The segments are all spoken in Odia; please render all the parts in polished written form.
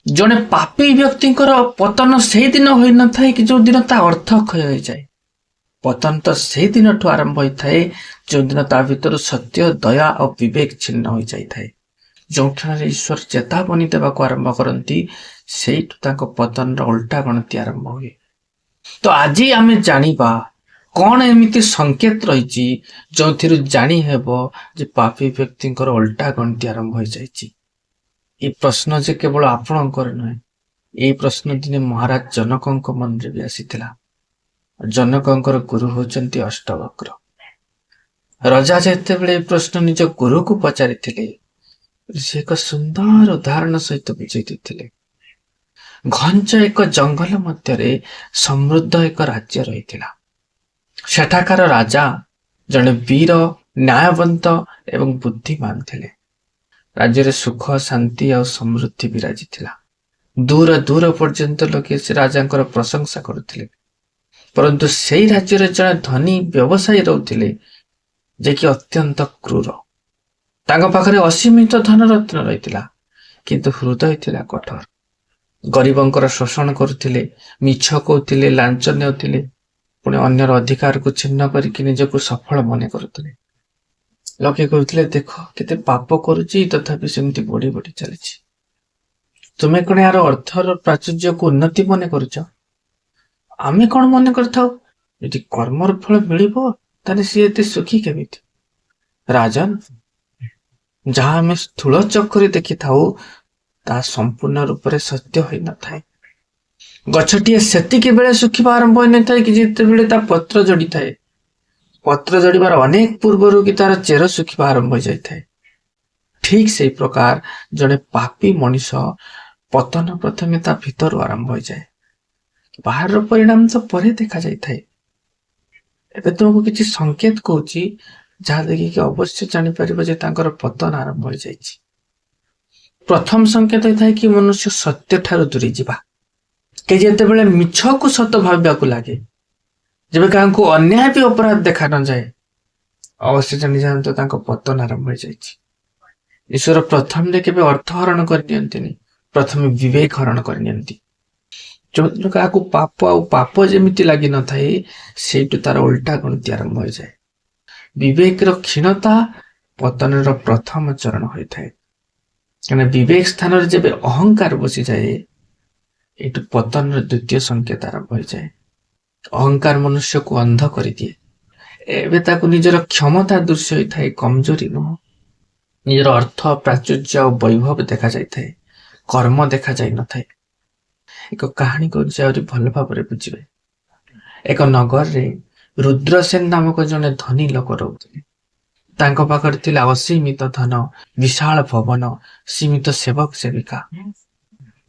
ଜଣେ ପାପୀ ବ୍ୟକ୍ତିଙ୍କର ପତନ ସେଇ ଦିନ ହୋଇନଥାଏ କି ଯୋଉ ଦିନ ତା ଅର୍ଥ କ୍ଷୟ ହୋଇଯାଏ। ପତନ ତ ସେଇ ଦିନଠୁ ଆରମ୍ଭ ହୋଇଥାଏ ଯୋଉଦିନ ତା ଭିତରୁ ସତ୍ୟ, ଦୟା ଓ ବିବେକ ଛିନ୍ନ ହୋଇଯାଇଥାଏ। ଯେଉଁ କ୍ଷଣରେ ଈଶ୍ୱର ଚେତାବନୀ ଦେବାକୁ ଆରମ୍ଭ କରନ୍ତି, ସେଇଠୁ ତାଙ୍କ ପତନର ଓଲଟା ଗଣତି ଆରମ୍ଭ ହୁଏ। ତ ଆଜି ଆମେ ଜାଣିବା କଣ ଏମିତି ସଂକେତ ରହିଛି ଯୋଉଥିରୁ ଜାଣି ହେବ ଯେ ପାପୀ ବ୍ୟକ୍ତିଙ୍କର ଓଲଟା ଗଣତି ଆରମ୍ଭ ହୋଇଯାଇଛି। এই ପ୍ରଶ୍ନ ଯେ କେବଳ ଆପଣଙ୍କର ନୁହେଁ, ଏଇ ପ୍ରଶ୍ନ ଦିନେ ମହାରାଜ ଜନକଙ୍କ ମନରେ ବି ଆସିଥିଲା। ଜନକଙ୍କର ଗୁରୁ ହେଉଛନ୍ତି ଅଷ୍ଟବକ୍ର। ରଜା ଯେତେବେଳେ ଏ ପ୍ରଶ୍ନ ନିଜ ଗୁରୁକୁ ପଚାରିଥିଲେ, ସେ ଏକ ସୁନ୍ଦର ଉଦାହରଣ ସହିତ ବୁଝେଇ ଦେଇଥିଲେ। ଘଞ୍ଚ ଏକ ଜଙ୍ଗଲ ମଧ୍ୟରେ ସମୃଦ୍ଧ ଏକ ରାଜ୍ୟ ରହିଥିଲା। ସେଠାକାର ରାଜା ଜଣେ ବୀର, ନ୍ୟାୟବନ୍ତ ଏବଂ ବୁଦ୍ଧିମାନ ଥିଲେ। ରାଜ୍ୟରେ ସୁଖ, ଶାନ୍ତି ଆଉ ସମୃଦ୍ଧି ବିରାଜିଥିଲା। ଦୂର ଦୂର ପର୍ଯ୍ୟନ୍ତ ଲୋକେ ସେ ରାଜାଙ୍କର ପ୍ରଶଂସା କରୁଥିଲେ। ପରନ୍ତୁ ସେଇ ରାଜ୍ୟରେ ଜଣେ ଧନୀ ବ୍ୟବସାୟୀ ରହୁଥିଲେ, ଯେ କି ଅତ୍ୟନ୍ତ କ୍ରୂର। ତାଙ୍କ ପାଖରେ ଅସୀମିତ ଧନରତ୍ନ ରହିଥିଲା, କିନ୍ତୁ ହୃଦୟ ଥିଲା କଠୋର। ଗରିବଙ୍କର ଶୋଷଣ କରୁଥିଲେ, ମିଛ କହୁଥିଲେ, ଲାଞ୍ଚ ନେଉଥିଲେ, ପୁଣି ଅନ୍ୟର ଅଧିକାରକୁ ଛିନ୍ନ କରିକି ନିଜକୁ ସଫଳ ମନେ କରୁଥିଲେ। ଲୋକେ କହୁଥିଲେ, ଦେଖ କେତେ ପାପ କରୁଛି, ତଥାପି ସେମିତି ବଢି ବଢି ଚାଲିଛି। ତୁମେ କଣ ଏହାର ଅର୍ଥର ପ୍ରାଚୁର୍ଯ୍ୟକୁ ଉନ୍ନତି ମନେ କରୁଛ? ଆମେ କଣ ମନେ କରିଥାଉ, ଯଦି କର୍ମର ଫଳ ମିଳିବ ତାହେଲେ ସିଏ ଏତେ ସୁଖୀ କେମିତି? ରାଜନ, ଯାହା ଆମେ ସ୍ଥୂଳ ଚକ୍ଷୁରେ ଦେଖିଥାଉ ତାହା ସମ୍ପୂର୍ଣ୍ଣ ରୂପରେ ସତ୍ୟ ହୋଇନଥାଏ। ଗଛଟିଏ ସେତିକି ବେଳେ ଶୁଖିବା ଆରମ୍ଭ ହୋଇନଥାଏ କି ଯେତେବେଳେ ତା ପତ୍ର ଜଡ଼ିଥାଏ। ପତ୍ର ଜଡ଼ିବାର ଅନେକ ପୂର୍ବରୁ କି ତାର ଚେର ଶୁଖିବା ଆରମ୍ଭ ହୋଇଯାଇଥାଏ। ଠିକ୍ ସେଇ ପ୍ରକାର ଜଣେ ପାପୀ ମଣିଷ ପତନ ପ୍ରଥମେ ତା ଭିତରୁ ଆରମ୍ଭ ହୋଇଯାଏ। ବାହାରର ପରିଣାମ ତ ପରେ ଦେଖାଯାଇଥାଏ। ଏବେ ତୁମକୁ କିଛି ସଂକେତ କହୁଛି, ଯାହା ଦେଖିକି ଅବଶ୍ୟ ଜାଣିପାରିବ ଯେ ତାଙ୍କର ପତନ ଆରମ୍ଭ ହୋଇଯାଇଛି। ପ୍ରଥମ ସଂକେତ ହୋଇଥାଏ କି ମନୁଷ୍ୟ ସତ୍ୟ ଠାରୁ ଦୂରେଇ ଯିବା। କି ଯେତେବେଳେ ମିଛକୁ ସତ ଭାବିବାକୁ ଲାଗେ, ଯେବେ କାହାକୁ ଅନ୍ୟାୟ ବି ଅପରାଧ ଦେଖା ନଯାଏ, ଅବଶ୍ୟ ଜାଣିଯାଆନ୍ତୁ ତାଙ୍କ ପତନ ଆରମ୍ଭ ହୋଇଯାଇଛି। ଈଶ୍ୱର ପ୍ରଥମରେ କେବେ ଅର୍ଥ ହରଣ କରିନିଅନ୍ତିନି, ପ୍ରଥମେ ବିବେକ ହରଣ କରିନିଅନ୍ତି। ଯୋଉଦିନ କାହାକୁ ପାପ ଆଉ ପାପ ଯେମିତି ଲାଗିନଥାଏ, ସେଇଠୁ ତାର ଓଲଟା ଗଣତି ଆରମ୍ଭ ହୋଇଯାଏ। ବିବେକର କ୍ଷୀଣତା ପତନର ପ୍ରଥମ ଚରଣ ହୋଇଥାଏ। କାରଣ ବିବେକ ସ୍ଥାନରେ ଯେବେ ଅହଙ୍କାର ବସିଯାଏ, ଏଇଠୁ ପତନର ଦ୍ୱିତୀୟ ସଂକେତ ଆରମ୍ଭ ହୋଇଯାଏ। ଅହଙ୍କାର ମନୁଷ୍ୟକୁ ଅନ୍ଧ କରିଦିଏ। ଏବେ ତାକୁ ନିଜର କ୍ଷମତା ଦୃଶ୍ୟ ହୋଇଥାଏ, କମଜୋରି ନୁହଁ। ନିଜର ଅର୍ଥ, ପ୍ରାଚୁର୍ଯ୍ୟ ଆଉ ବୈଭବ ଦେଖାଯାଇଥାଏ, କର୍ମ ଦେଖାଯାଇନଥାଏ। ଏକ କାହାଣୀ କହୁଛି, ଆହୁରି ଭଲ ଭାବରେ ବୁଝିବେ। ଏକ ନଗରରେ ରୁଦ୍ରସେନ ନାମକ ଜଣେ ଧନୀ ଲୋକ ରହୁଥିଲେ। ତାଙ୍କ ପାଖରେ ଥିଲା ଅସୀମିତ ଧନ, ବିଶାଳ ଭବନ, ସୀମିତ ସେବକ ସେବିକା।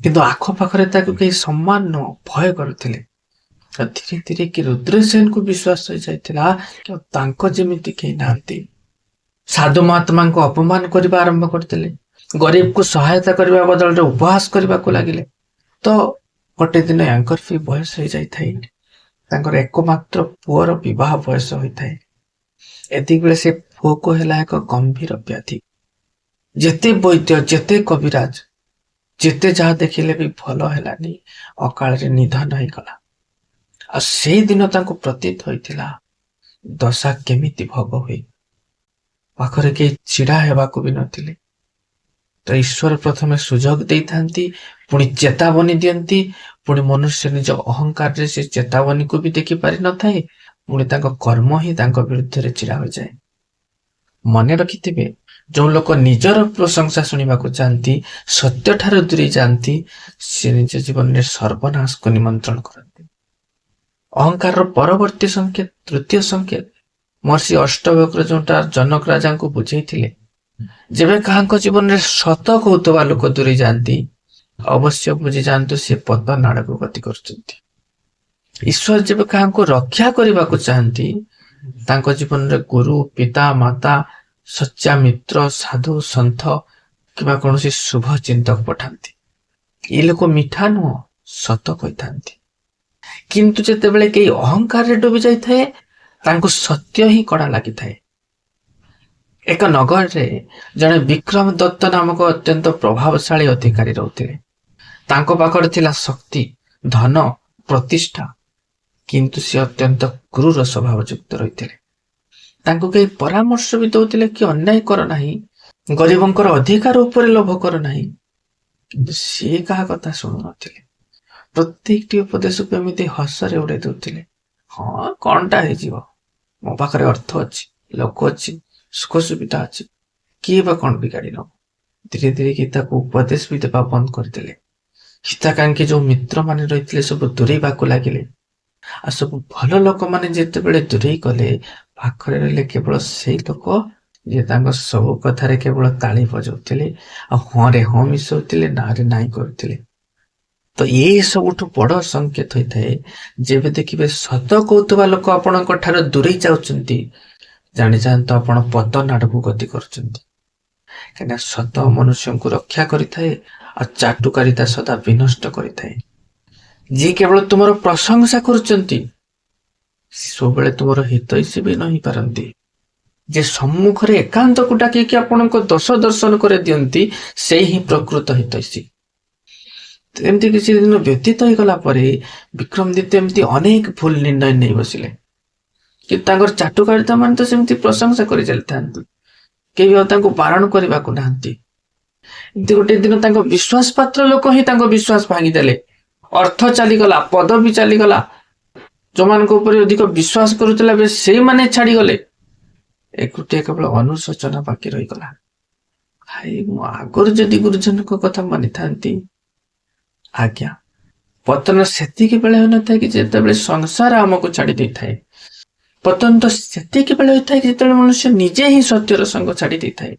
କିନ୍ତୁ ଆଖପାଖରେ ତାକୁ କେହି ସମ୍ମାନ ନୁହଁ, ଭୟ କରୁଥିଲେ। ଧୀରେ ଧୀରେ କି ରୁଦ୍ରସେନକୁ ବିଶ୍ୱାସ ହୋଇଯାଇଥିଲା କି ତାଙ୍କ ଯେମିତି କେହି ନାହାନ୍ତି। ସାଧୁ ମହାତ୍ମାଙ୍କୁ ଅପମାନ କରିବା ଆରମ୍ଭ କରିଥିଲେ। ଗରିବକୁ ସହାୟତା କରିବା ବଦଳରେ ଉପହାସ କରିବାକୁ ଲାଗିଲେ। ତ ଗୋଟେ ଦିନ ୟାଙ୍କର ବି ବୟସ ହୋଇଯାଇଥାଏ। ତାଙ୍କର ଏକମାତ୍ର ପୁଅର ବିବାହ ବୟସ ହୋଇଥାଏ। ଏତିକିବେଳେ ସେ ପୁଅକୁ ହେଲା ଏକ ଗମ୍ଭୀର ବ୍ୟାଧି। ଯେତେ ବୈଦ୍ୟ, ଯେତେ କବିରାଜ, ଯେତେ ଯାହା ଦେଖିଲେ ବି ଭଲ ହେଲାନି, ଅକାଳରେ ନିଧନ ହେଇଗଲା। ଆଉ ସେଇଦିନ ତାଙ୍କୁ ପ୍ରତୀତ ହୋଇଥିଲା ଦଶା କେମିତି ଭୋଗ ହୁଏ। ପାଖରେ କେହି ଛିଡା ହେବାକୁ ବି ନଥିଲେ। ତ ଈଶ୍ୱର ପ୍ରଥମେ ସୁଯୋଗ ଦେଇଥାନ୍ତି, ପୁଣି ଚେତାବନୀ ଦିଅନ୍ତି, ପୁଣି ମନୁଷ୍ୟ ନିଜ ଅହଙ୍କାରରେ ସେ ଚେତାବନୀକୁ ବି ଦେଖି ପାରିନଥାଏ, ପୁଣି ତାଙ୍କ କର୍ମ ହିଁ ତାଙ୍କ ବିରୁଦ୍ଧରେ ଛିଡା ହୋଇଯାଏ। ମନେ ରଖିଥିବେ, ଯେଉଁ ଲୋକ ନିଜର ପ୍ରଶଂସା ଶୁଣିବାକୁ ଚାହାନ୍ତି, ସତ୍ୟଠାରୁ ଦୂରେଇ ଯାଆନ୍ତି, ସେ ନିଜ ଜୀବନରେ ସର୍ବନାଶକୁ ନିମନ୍ତ୍ରଣ କରନ୍ତି। ଅହଙ୍କାରର ପରବର୍ତ୍ତୀ ସଂକେତ, ତୃତୀୟ ସଂକେତ, ମହର୍ଷି ଅଷ୍ଟବକ୍ର ଯୋଉଟା ଜନକ ରାଜାଙ୍କୁ ବୁଝେଇଥିଲେ, ଯେବେ କାହାଙ୍କ ଜୀବନରେ ସତ କହୁଥିବା ଲୋକ ଦୂରେଇ ଯାଆନ୍ତି, ଅବଶ୍ୟ ବୁଝି ଯାଆନ୍ତୁ ସେ ପତନ ଆଡକୁ ଗତି କରୁଛନ୍ତି। ଈଶ୍ୱର ଯେବେ କାହାକୁ ରକ୍ଷା କରିବାକୁ ଚାହାନ୍ତି, ତାଙ୍କ ଜୀବନରେ ଗୁରୁ, ପିତା, ମାତା, ସଚ୍ଚା ମିତ୍ର, ସାଧୁ, ସନ୍ଥ କିମ୍ବା କୌଣସି ଶୁଭ ଚିନ୍ତକ ପଠାନ୍ତି। ଏ ଲୋକ ମିଠା ନୁହଁ, ସତ କହିଥାନ୍ତି। କିନ୍ତୁ ଯେତେବେଳେ କେହି ଅହଙ୍କାରରେ ଡୁବି ଯାଇଥାଏ, ତାଙ୍କୁ ସତ୍ୟ ହିଁ କଡ଼ା ଲାଗିଥାଏ। ଏକ ନଗରରେ ଜଣେ ବିକ୍ରମ ଦତ୍ତ ନାମକ ଅତ୍ୟନ୍ତ ପ୍ରଭାବଶାଳୀ ଅଧିକାରୀ ରହୁଥିଲେ। ତାଙ୍କ ପାଖରେ ଥିଲା ଶକ୍ତି, ଧନ, ପ୍ରତିଷ୍ଠା, କିନ୍ତୁ ସେ ଅତ୍ୟନ୍ତ କ୍ରୂର ସ୍ୱଭାବ ଯୁକ୍ତ ରହିଥିଲେ। ତାଙ୍କୁ କେହି ପରାମର୍ଶ ବି ଦଉଥିଲେ କି ଅନ୍ୟାୟ କର ନାହିଁ, ଗରିବଙ୍କର ଅଧିକାର ଉପରେ ଲୋଭ କର ନାହିଁ, କିନ୍ତୁ ସିଏ କାହା କଥା ଶୁଣୁନଥିଲେ। ପ୍ରତ୍ୟେକଟି ଉପଦେଶକୁ ଏମିତି ହସରେ ଉଡେଇ ଦଉଥିଲେ। ହଁ, କଣଟା ହେଇଯିବ, ମୋ ପାଖରେ ଅର୍ଥ ଅଛି, ଲୋକ ଅଛି, ସୁଖ ସୁବିଧା ଅଛି, କିଏ ବା କଣ ବିଗାଡି ନବ। ଧୀରେ ଧୀରେ କି ତାକୁ ଉପଦେଶ ବି ଦେବା ବନ୍ଦ କରିଦେଲେ। ହିତାକାଂକ୍ଷୀ ଯୋଉ ମିତ୍ରମାନେ ରହିଥିଲେ ସବୁ ଦୂରେଇବାକୁ ଲାଗିଲେ। ଆଉ ସବୁ ଭଲ ଲୋକମାନେ ଯେତେବେଳେ ଦୂରେଇ ଗଲେ, ପାଖରେ ରହିଲେ କେବଳ ସେଇ ଲୋକ ଯିଏ ତାଙ୍କ ସବୁ କଥାରେ କେବଳ ତାଳି ବଜାଉଥିଲେ, ଆଉ ହଁରେ ହଁ ମିଶଉଥିଲେ, ନାଁରେ ନାଇଁ କରୁଥିଲେ। ତ ଏ ସବୁଠୁ ବଡ ସଂକେତ ହୋଇଥାଏ। ଯେବେ ଦେଖିବେ ସତ କହୁଥିବା ଲୋକ ଆପଣଙ୍କ ଠାରୁ ଦୂରେଇ ଯାଉଛନ୍ତି, ଜାଣିଯାଆନ୍ତୁ ଆପଣ ପତନ ଆଡକୁ ଗତି କରୁଛନ୍ତି। କାହିଁକିନା ସତ ମନୁଷ୍ୟଙ୍କୁ ରକ୍ଷା କରିଥାଏ, ଆଉ ଚାଟୁକାରିତା ସଦା ବିନଷ୍ଟ କରିଥାଏ। ଯିଏ କେବଳ ତୁମର ପ୍ରଶଂସା କରୁଛନ୍ତି, ସବୁବେଳେ ତୁମର ହିତୈଷୀ ବି ନ ହେଇପାରନ୍ତି। ଯେ ସମ୍ମୁଖରେ ଏକାନ୍ତକୁ ଡାକିକି ଆପଣଙ୍କ ଦୋଷ ଦର୍ଶନ କରି ଦିଅନ୍ତି, ସେଇ ହିଁ ପ୍ରକୃତ ହିତୈଷୀ। ଏମିତି କିଛି ଦିନ ବ୍ୟତୀତ ହେଇଗଲା ପରେ ବିକ୍ରମାଦିତ୍ୟ ଏମିତି ଅନେକ ଭୁଲ ନିର୍ଣ୍ଣୟ ନେଇ ବସିଲେ। କିନ୍ତୁ ତାଙ୍କର ଚାଟୁକାରିତା ମାନେ ତ ସେମିତି ପ୍ରଶଂସା କରି ଚାଲିଥାନ୍ତି, କେହି ଆଉ ତାଙ୍କୁ ବାରଣ କରିବାକୁ ନାହାନ୍ତି। ଏମିତି ଗୋଟେ ଦିନ ତାଙ୍କ ବିଶ୍ୱାସ ପାତ୍ର ଲୋକ ହିଁ ତାଙ୍କ ବିଶ୍ୱାସ ଭାଙ୍ଗିଦେଲେ। ଅର୍ଥ ଚାଲିଗଲା, ପଦବୀ ଚାଲିଗଲା, ଯୋଉମାନଙ୍କ ଉପରେ ଅଧିକ ବିଶ୍ୱାସ କରୁଥିଲା ବେ ସେଇମାନେ ଛାଡିଗଲେ। ଏକୁଟିଆ କେବଳ ଅନୁଶୋଚନା ବାକି ରହିଗଲା। ଭାଇ, ମୁଁ ଆଗରୁ ଯଦି ଗୁରୁଜନଙ୍କ କଥା ମାନିଥାନ୍ତି। ଆଜ୍ଞା, ପତନ ସେତିକି ବେଳେ ହୋଇନଥାଏ କି ଯେତେବେଳେ ସଂସାର ଆମକୁ ଛାଡି ଦେଇଥାଏ। ପତନ ତ ସେତିକି ବେଳେ ହୋଇଥାଏ କି ଯେତେବେଳେ ମନୁଷ୍ୟ ନିଜେ ହିଁ ସତ୍ୟର ସଙ୍ଗ ଛାଡି ଦେଇଥାଏ।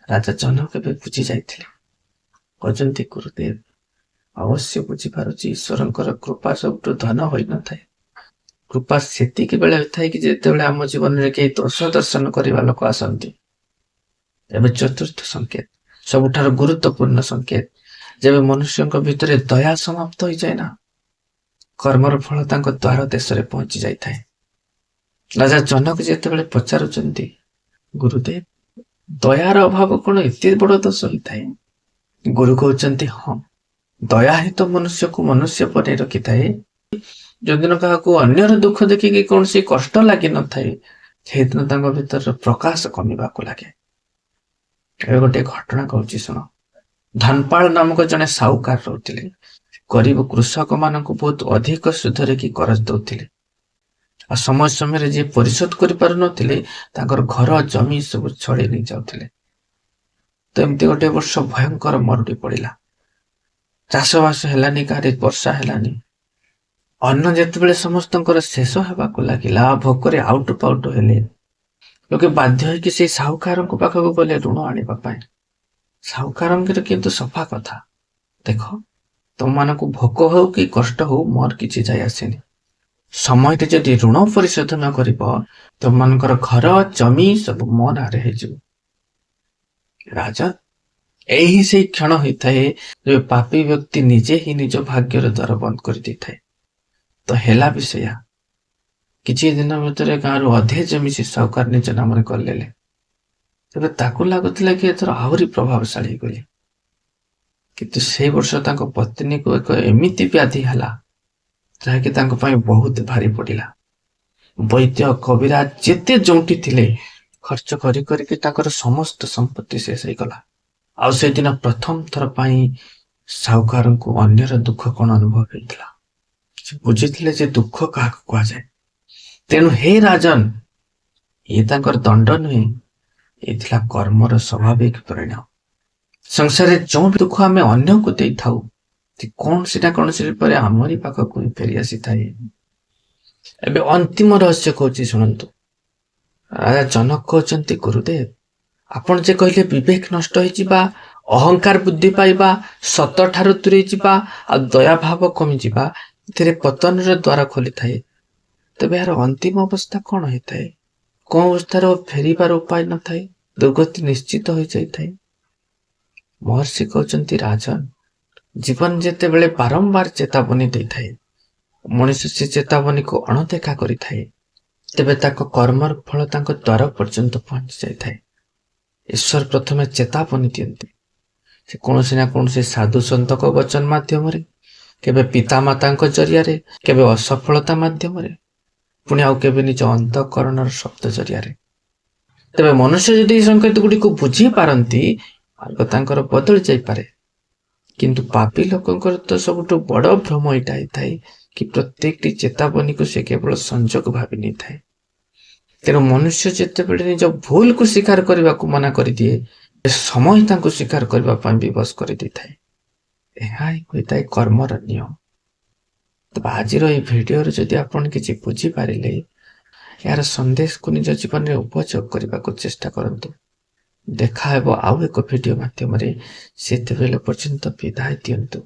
ରାଜା ଜନକ ଏବେ ବୁଝି ଯାଇଥିଲେ। କହୁଛନ୍ତି, ଗୁରୁଦେବ, ଅବଶ୍ୟ ବୁଝିପାରୁଛି ଈଶ୍ୱରଙ୍କର କୃପା ସବୁଠୁ ଧନ ହୋଇନଥାଏ। କୃପା ସେତିକି ବେଳେ ହୋଇଥାଏ କି ଯେତେବେଳେ ଆମ ଜୀବନରେ କେହି ଦୋଷ ଦର୍ଶନ କରିବା ଲୋକ ଆସନ୍ତି। ଏବେ ଚତୁର୍ଥ ସଂକେତ, ସବୁଠାରୁ ଗୁରୁତ୍ୱପୂର୍ଣ୍ଣ ସଂକେତ, ଯେବେ ମନୁଷ୍ୟଙ୍କ ଭିତରେ ଦୟା ସମାପ୍ତ ହୋଇଯାଏ ନା, କର୍ମର ଫଳ ତାଙ୍କ ଦ୍ୱାର ଦେଶରେ ପହଞ୍ଚି ଯାଇଥାଏ। ରାଜା ଜନକ ଯେତେବେଳେ ପଚାରୁଛନ୍ତି, ଗୁରୁଦେବ, ଦୟାର ଅଭାବ କଣ ଏତେ ବଡ ଦୋଷ ହୋଇଥାଏ? ଗୁରୁ କହୁଛନ୍ତି, ହଁ, ଦୟା ହିଁ ତ ମନୁଷ୍ୟକୁ ମନୁଷ୍ୟ ପରି ରଖିଥାଏ। ଯୋଉଦିନ କାହାକୁ ଅନ୍ୟର ଦୁଃଖ ଦେଖିକି କୌଣସି କଷ୍ଟ ଲାଗିନଥାଏ, ସେଇଦିନ ତାଙ୍କ ଭିତର ପ୍ରକାଶ କମିବାକୁ ଲାଗେ। ଏବେ ଗୋଟେ ଘଟଣା କହୁଛି ଶୁଣ। ଧନପାଳ ନାମକ ଜଣେ ସାହୁକାର ରହୁଥିଲେ। ଗରିବ କୃଷକ ମାନଙ୍କୁ ବହୁତ ଅଧିକ ସୁଧରେ କି କରଜ ଦଉଥିଲେ, ଆଉ ସମୟ ସମୟରେ ଯିଏ ପରିଶୋଧ କରିପାରୁନଥିଲେ, ତାଙ୍କର ଘର ଜମି ସବୁ ଛଡେଇ ନେଇ ଯାଉଥିଲେ। ତ ଏମିତି ଗୋଟେ ବର୍ଷ ଭୟଙ୍କର ମରୁଡି ପଡିଲା। ଚାଷବାସ ହେଲାନି, କାହାରି ବର୍ଷା ହେଲାନି। ଅନ୍ନ ଯେତେବେଳେ ସମସ୍ତଙ୍କର ଶେଷ ହେବାକୁ ଲାଗିଲା, ଭୋକରେ ଆଉଟୁ ପାଉଟୁ ହେଲେ, ଲୋକେ ବାଧ୍ୟ ହୋଇକି ସେଇ ସାହୁକାରଙ୍କ ପାଖକୁ ଗଲେ ଋଣ ଆଣିବା ପାଇଁ। ସାହୁକାରଙ୍କର କିନ୍ତୁ ସଫା କଥା, ଦେଖ, ତମମାନଙ୍କୁ ଭୋକ ହଉ କି କଷ୍ଟ ହଉ ମୋର କିଛି ଯାଇ ଆସେନି। ସମୟରେ ଯଦି ଋଣ ପରିଶୋଧ ନ କରିବ, ତମମାନଙ୍କର ଘର ଜମି ସବୁ ମୋ ନାଁରେ ହେଇଯିବ। ରାଜା, ଏହି ସେଇ କ୍ଷଣ ହୋଇଥାଏ ଯେବେ ପାପୀ ବ୍ୟକ୍ତି ନିଜେ ହିଁ ନିଜ ଭାଗ୍ୟର ଦ୍ୱାର ବନ୍ଦ କରିଦେଇଥାଏ। ତ ହେଲା ବି ସେଇଆ। କିଛି ଦିନ ଭିତରେ ଗାଁରୁ ଅଧେ ଜମି ସେ ସାହୁକାର ନିଜ ନାମରେ କରିନେଲେ। ତେବେ ତାକୁ ଲାଗୁଥିଲା କି ଏଥର ଆହୁରି ପ୍ରଭାବଶାଳୀ ହେଇଗଲେ। କିନ୍ତୁ ସେଇ ବର୍ଷ ତାଙ୍କ ପତ୍ନୀକୁ ଏକ ଏମିତି ବ୍ୟାଧି ହେଲା, ଯାହାକି ତାଙ୍କ ପାଇଁ ବହୁତ ଭାରି ପଡିଲା। ବୈଦ୍ୟ କବିରାଜ ଯେତେ ଯୋଉଠି ଥିଲେ, ଖର୍ଚ୍ଚ କରି କରିକି ତାଙ୍କର ସମସ୍ତ ସମ୍ପତ୍ତି ଶେଷ ହେଇଗଲା। ଆଉ ସେଦିନ ପ୍ରଥମ ଥର ପାଇଁ ସାହୁକାରଙ୍କୁ ଅନ୍ୟର ଦୁଃଖ କଣ ଅନୁଭବ ହେଇଥିଲା। ସେ ବୁଝିଥିଲେ ଯେ ଦୁଃଖ କାହାକୁ କୁହାଯାଏ। ତେଣୁ ହେ ରାଜନ, ଇଏ ତାଙ୍କର ଦଣ୍ଡ ନୁହେଁ, ଏ ଥିଲା କର୍ମର ସ୍ୱାଭାବିକ ପରିଣାମ। ସଂସାରରେ ଯୋଉ ଦୁଃଖ ଆମେ ଅନ୍ୟକୁ ଦେଇଥାଉ, କୌଣସି ନା କୌଣସି ରୂପରେ ଆମରି ପାଖକୁ ହିଁ ଫେରି ଆସିଥାଏ। ଏବେ ଅନ୍ତିମ ରହସ୍ୟ କହୁଛି ଶୁଣନ୍ତୁ। ରାଜା ଜନକ କହୁଛନ୍ତି, ଗୁରୁଦେବ, ଆପଣ ଯେ କହିଲେ ବିବେକ ନଷ୍ଟ ହେଇଯିବା, ଅହଙ୍କାର ବୃଦ୍ଧି ପାଇବା, ସତ ଠାରୁ ଦୂରେଇ ଯିବା, ଆଉ ଦୟାଭାବ କମିଯିବା, ଏଥିରେ ପତନର ଦ୍ୱାର ଖୋଲିଥାଏ। ତେବେ ଏହାର ଅନ୍ତିମ ଅବସ୍ଥା କଣ ହେଇଥାଏ? କଣ ଅବସ୍ଥାର ଫେରିବାର ଉପାୟ ନଥାଏ, ଦୁର୍ଗତି ନିଶ୍ଚିତ ହୋଇଯାଇଥାଏ। ମହର୍ଷି କହୁଛନ୍ତି, ରାଜନ, ଜୀବନ ଯେତେବେଳେ ବାରମ୍ବାର ଚେତାବନୀ ଦେଇଥାଏ, ମଣିଷ ସେ ଚେତାବନୀକୁ ଅଣଦେଖା କରିଥାଏ, ତେବେ ତାଙ୍କ କର୍ମର ଫଳ ତାଙ୍କ ଦ୍ୱାର ପର୍ଯ୍ୟନ୍ତ ପହଞ୍ଚି ଯାଇଥାଏ। ଈଶ୍ୱର ପ୍ରଥମେ ଚେତାବନୀ ଦିଅନ୍ତି, ସେ କୌଣସି ନା କୌଣସି ସାଧୁ ସନ୍ତଙ୍କ ବଚନ ମାଧ୍ୟମରେ, କେବେ ପିତାମାତାଙ୍କ ଜରିଆରେ, କେବେ ଅସଫଳତା ମାଧ୍ୟମରେ, ପୁଣି ଆଉ କେବେ ନିଜ ଅନ୍ତଃକରଣର ଶବ୍ଦ ଜରିଆରେ। ତେବେ ମନୁଷ୍ୟ ଯଦି ଏହି ସଂକେତ ଗୁଡ଼ିକୁ ବୁଝିପାରନ୍ତି, ମାର୍ଗ ତାଙ୍କର ବଦଳି ଯାଇପାରେ। କିନ୍ତୁ ପାପୀ ଲୋକଙ୍କର ତ ସବୁଠୁ ବଡ଼ ଭ୍ରମ ଏଇଟା ହେଇଥାଏ କି ପ୍ରତ୍ୟେକଟି ଚେତାବନୀକୁ ସେ କେବଳ ସଂଯୋଗ ଭାବି ନେଇଥାଏ। ତେଣୁ ମନୁଷ୍ୟ ଯେତେବେଳେ ନିଜ ଭୁଲକୁ ସ୍ୱୀକାର କରିବାକୁ ମନା କରିଦିଏ, ସମୟ ତାଙ୍କୁ ସ୍ୱୀକାର କରିବା ପାଇଁ ବିବଶ କରିଦେଇଥାଏ। ଏହା ହିଁ ହୋଇଥାଏ କର୍ମର ନିୟମ। ତେବେ ଆଜିର ଏହି ଭିଡ଼ିଓରେ ଯଦି ଆପଣ କିଛି ବୁଝିପାରିଲେ, ଏହାର ସନ୍ଦେଶକୁ ନିଜ ଜୀବନରେ ଉପଯୋଗ କରିବାକୁ ଚେଷ୍ଟା କରନ୍ତୁ। ଦେଖା ହେବ ଆଉ ଏକ ଭିଡ଼ିଓ ମାଧ୍ୟମରେ। ସେତେବେଳେ ପର୍ଯ୍ୟନ୍ତ ବିଦାୟ ଦିଅନ୍ତୁ।